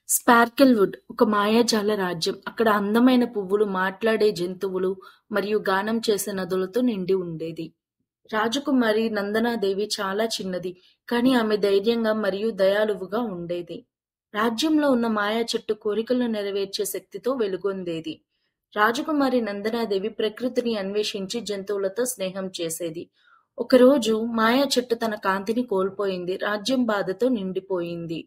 స్పార్కిల్‌వుడ్ ఒక మాయాజాల రాజ్యం. అక్కడ అందమైన పువ్వులు, మాట్లాడే జంతువులు మరియు గానం చేసే నదులతో నిండి ఉండేది. రాజకుమారి నందనాదేవి చాలా చిన్నది, కానీ ఆమె ధైర్యంగా మరియు దయాళువుగా ఉండేది. రాజ్యంలో ఉన్న మాయా చెట్టు కోరికలను నెరవేర్చే శక్తితో వెలుగొందేది. రాజకుమారి నందనాదేవి ప్రకృతిని అన్వేషించి జంతువులతో స్నేహం చేసేది. ఒకరోజు మాయా చెట్టు తన కాంతిని కోల్పోయింది. రాజ్యం బాధతో నిండిపోయింది.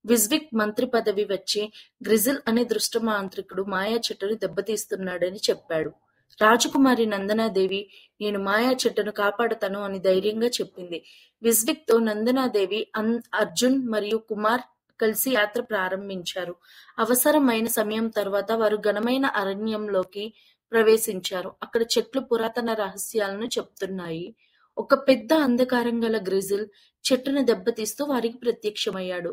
విజ్విక్ మంత్రి పదవి వచ్చి గ్రిజిల్ అనే దుష్ట మాంత్రికుడు మాయా చెట్టును దెబ్బతీస్తున్నాడని చెప్పాడు. రాజకుమారి నందనాదేవి నేను మాయా చెట్టును కాపాడతాను అని ధైర్యంగా చెప్పింది. విజ్విక్ తో నందనాదేవి, అర్జున్ మరియు కుమార్ కలిసి యాత్ర ప్రారంభించారు. అవసరమైన సమయం తర్వాత వారు ఘనమైన అరణ్యంలోకి ప్రవేశించారు. అక్కడ చెట్లు పురాతన రహస్యాలను చెప్తున్నాయి. ఒక పెద్ద అంధకారం గల గ్రిజిల్ చెట్టును దెబ్బతీస్తూ వారికి ప్రత్యక్షమయ్యాడు.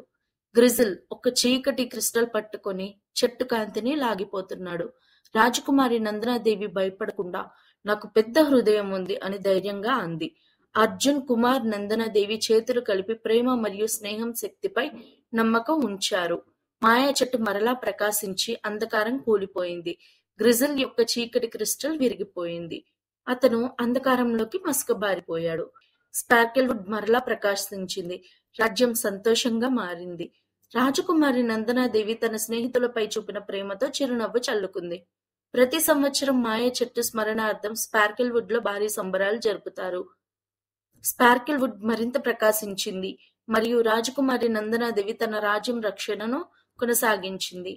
గ్రిజిల్ ఒక చీకటి క్రిస్టల్ పట్టుకొని చెట్టు కాంతిని లాగిపోతున్నాడు. రాజకుమారి నందనాదేవి భయపడకుండా నాకు పెద్ద హృదయం ఉంది అని ధైర్యంగా అంది. అర్జున్, కుమార్, నందనాదేవి చేతులు కలిపి ప్రేమ మరియు స్నేహం శక్తిపై నమ్మకం ఉంచారు. మాయా చెట్టు మరలా ప్రకాశించి అంధకారం కూలిపోయింది. గ్రిజిల్ యొక్క చీకటి క్రిస్టల్ విరిగిపోయింది. అతను అంధకారంలోకి మసకబారిపోయాడు. స్పార్కిల్వుడ్ మరలా ప్రకాశించింది. రాజ్యం సంతోషంగా మారింది. రాజకుమారి నందనాదేవి తన స్నేహితులపై చూపిన ప్రేమతో చిరునవ్వు చల్లుకుంది. ప్రతి సంవత్సరం మాయా చెట్టు స్మరణార్థం స్పార్కిల్వుడ్ లో భారీ సంబరాలు జరుపుతారు. స్పార్కిల్వుడ్ మరింత ప్రకాశించింది మరియు రాజకుమారి నందనాదేవి తన రాజ్యం రక్షణను కొనసాగించింది.